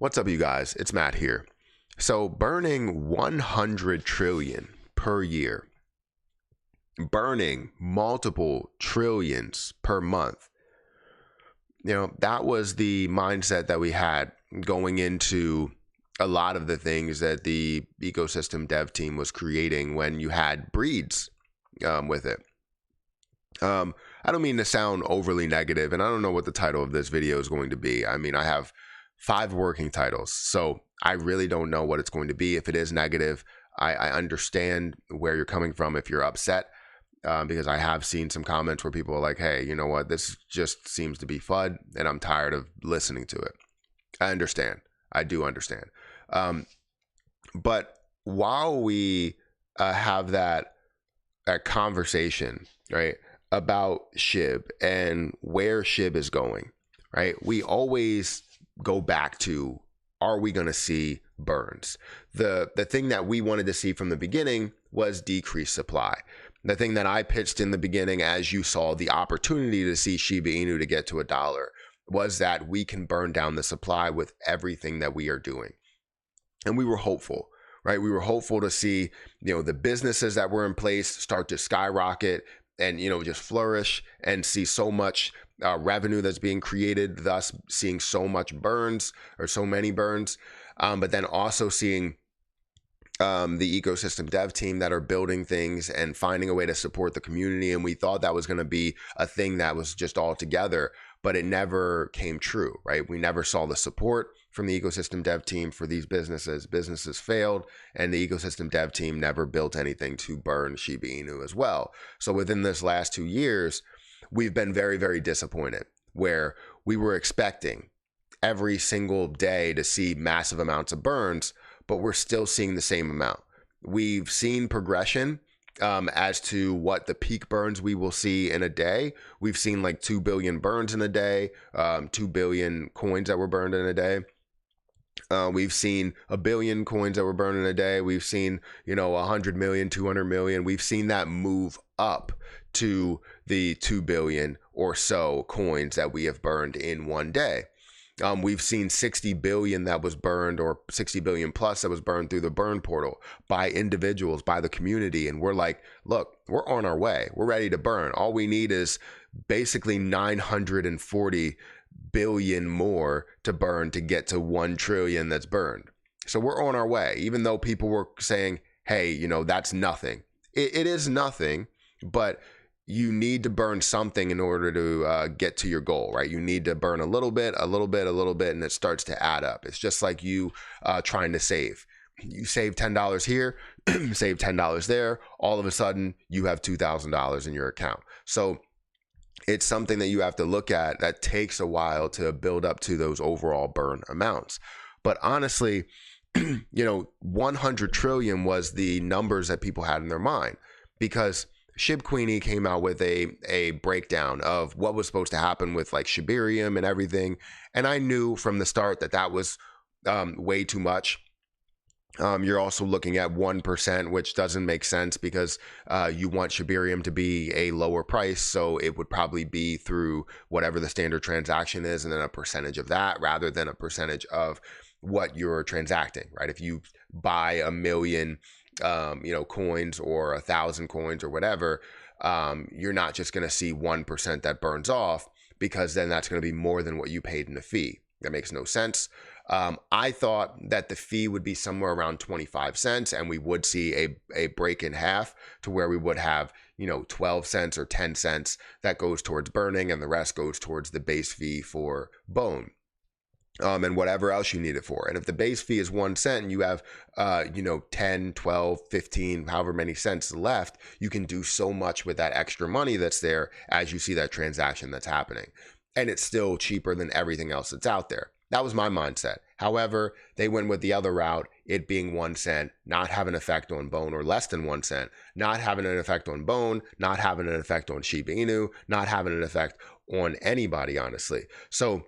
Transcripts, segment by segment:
What's up, you guys? It's Matt here. So burning 100 trillion per year, burning multiple trillions per month, that was the mindset that we had going into a lot of the things that the ecosystem dev team was creating when you had breeds with it. I don't mean to sound overly negative, and I don't know what the title of this video is going to be. I mean, I have 5 working titles, so I really don't know what it's going to be. If it is negative, I understand where you're coming from if you're upset, because I have seen some comments where people are like, hey, you know what, this just seems to be FUD, and I'm tired of listening to it. I understand. I do understand. But while we have that conversation, right, about SHIB and where SHIB is going, right, we always go back to, are we going to see burns? The thing that we wanted to see from the beginning was decreased supply. The thing that I pitched in the beginning, as you saw the opportunity to see Shiba Inu to get to $1, was that we can burn down the supply with everything that we are doing. And we were hopeful, right? We were hopeful to see, the businesses that were in place start to skyrocket and, just flourish and see so much revenue that's being created, thus seeing so much burns or so many burns. But then also seeing the ecosystem dev team that are building things and finding a way to support the community. And we thought that was going to be a thing that was just all together, but it never came true, right? We never saw the support from the ecosystem dev team for these businesses. Businesses failed, and the ecosystem dev team never built anything to burn Shiba Inu as well. So within this last 2 years, we've been very, very disappointed, where we were expecting every single day to see massive amounts of burns, but we're still seeing the same amount. We've seen progression as to what the peak burns we will see in a day. We've seen like 2 billion burns in a day, 2 billion coins that were burned in a day. We've seen 1 billion coins that were burned in a day. We've seen, 100 million, 200 million. We've seen that move up to the 2 billion or so coins that we have burned in one day. We've seen 60 billion that was burned, or 60 billion plus that was burned through the burn portal by individuals, by the community. And we're like, look, we're on our way. We're ready to burn. All we need is basically 940 billion more to burn to get to 1 trillion that's burned. So we're on our way, even though people were saying, hey, that's nothing. It is nothing, but you need to burn something in order to get to your goal, right? You need to burn a little bit, and it starts to add up. It's just like you trying to save. You save $10 here, save $10 there. All of a sudden, you have $2,000 in your account. So it's something that you have to look at that takes a while to build up to those overall burn amounts. But honestly, 100 trillion was the numbers that people had in their mind, because SHIB Queenie came out with a breakdown of what was supposed to happen with like Shibarium and everything. And I knew from the start that that was way too much. You're also looking at 1%, which doesn't make sense, because you want Shibarium to be a lower price. So it would probably be through whatever the standard transaction is, and then a percentage of that rather than a percentage of what you're transacting, right? If you buy 1 million coins or 1,000 coins or whatever, you're not just going to see 1% that burns off, because then that's going to be more than what you paid in the fee. That makes no sense. I thought that the fee would be somewhere around 25 cents, and we would see a break in half to where we would have, 12 cents or 10 cents that goes towards burning, and the rest goes towards the base fee for bone. And whatever else you need it for. And if the base fee is 1 cent and you have, 10, 12, 15, however many cents left, you can do so much with that extra money that's there as you see that transaction that's happening. And it's still cheaper than everything else that's out there. That was my mindset. However, they went with the other route, it being 1 cent, not having an effect on bone, or less than 1 cent, not having an effect on bone, not having an effect on Shiba Inu, not having an effect on anybody, honestly. So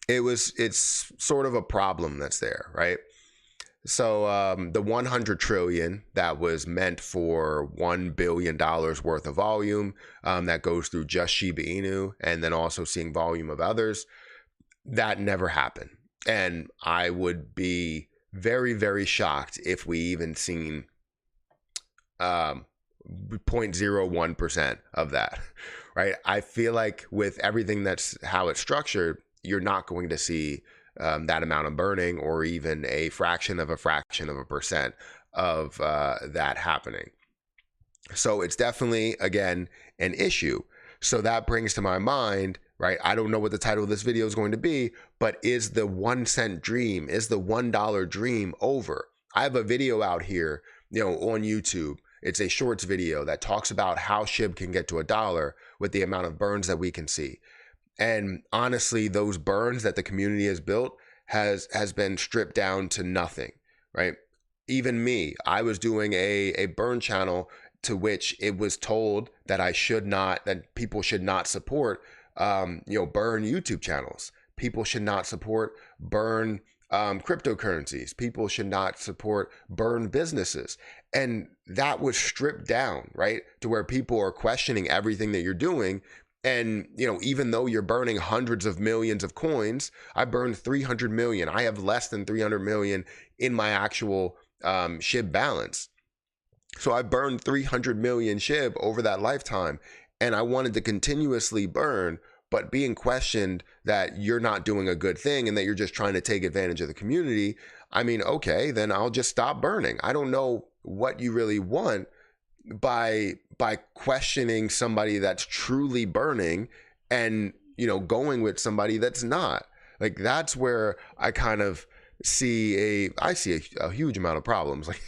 it's sort of a problem that's there, right? So the 100 trillion that was meant for $1 billion worth of volume that goes through just Shiba Inu, and then also seeing volume of others, that never happened. And I would be very, very shocked if we even seen 0.01% of that, right? I feel like with everything that's how it's structured, you're not going to see that amount of burning or even a fraction of a percent of that happening. So it's definitely, again, an issue. So that brings to my mind, right? I don't know what the title of this video is going to be, but is the 1 cent dream, is the $1 dream over? I have a video out here, on YouTube. It's a shorts video that talks about how SHIB can get to $1 with the amount of burns that we can see. And honestly, those burns that the community has built has been stripped down to nothing, right? Even me, I was doing a burn channel to which it was told that that people should not support, burn YouTube channels. People should not support burn cryptocurrencies. People should not support burn businesses. And that was stripped down, right? To where people are questioning everything that you're doing. And, even though you're burning hundreds of millions of coins, I burned 300 million. I have less than 300 million in my actual SHIB balance. So I burned 300 million SHIB over that lifetime, and I wanted to continuously burn, but being questioned that you're not doing a good thing and that you're just trying to take advantage of the community. I mean, okay, then I'll just stop burning. I don't know what you really want by questioning somebody that's truly burning and, going with somebody that's not. Like, that's where I kind of see a huge amount of problems. Like,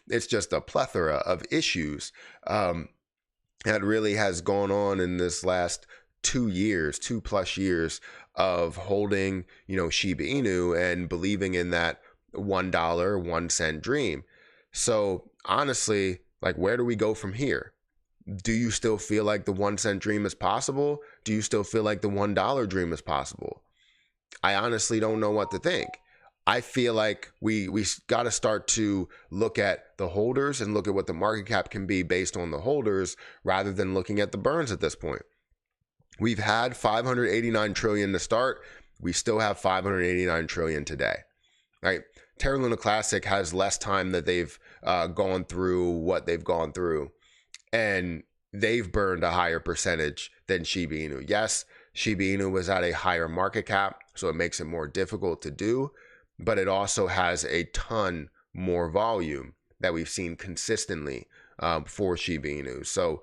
it's just a plethora of issues that really has gone on in this last 2+ years of holding, Shiba Inu and believing in that $1, 1 cent dream. So honestly, like, where do we go from here? Do you still feel like the 1 cent dream is possible? Do you still feel like the $1 dream is possible? I honestly don't know what to think. I feel like we got to start to look at the holders and look at what the market cap can be based on the holders rather than looking at the burns at this point. We've had 589 trillion to start. We still have 589 trillion today, right? Terra Luna Classic has less time that they've gone through what they've gone through, and they've burned a higher percentage than Shiba Inu. Yes, Shiba Inu was at a higher market cap, so it makes it more difficult to do, but it also has a ton more volume that we've seen consistently for Shiba Inu. So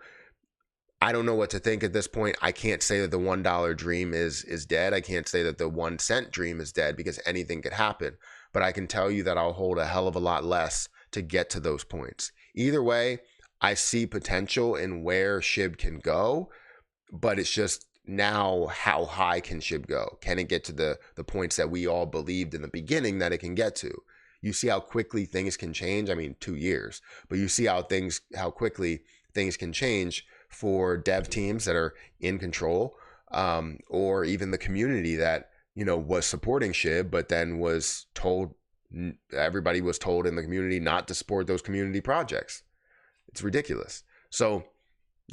I don't know what to think at this point. I can't say that the $1 dream is dead. I can't say that the 1 cent dream is dead because anything could happen. But I can tell you that I'll hold a hell of a lot less to get to those points. Either way, I see potential in where SHIB can go, but it's just now how high can SHIB go? Can it get to the points that we all believed in the beginning that it can get to? You see how quickly things can change. I mean, 2 years, but you see how quickly things can change for dev teams that are in control, or even the community that, was supporting SHIB, but then was told, everybody was told in the community not to support those community projects. It's ridiculous. So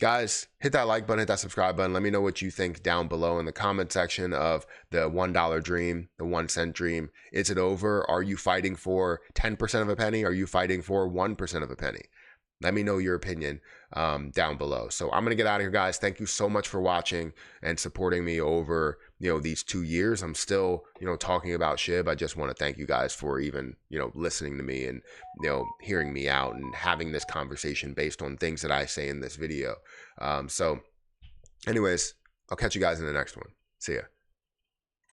guys, hit that like button, hit that subscribe button. Let me know what you think down below in the comment section of the $1 dream, the 1 cent dream. Is it over? Are you fighting for 10% of a penny? Are you fighting for 1% of a penny? Let me know your opinion down below. So I'm going to get out of here, guys. Thank you so much for watching and supporting me over, these 2 years. I'm still, talking about SHIB. I just want to thank you guys for even, listening to me and, hearing me out and having this conversation based on things that I say in this video. So anyways, I'll catch you guys in the next one. See ya.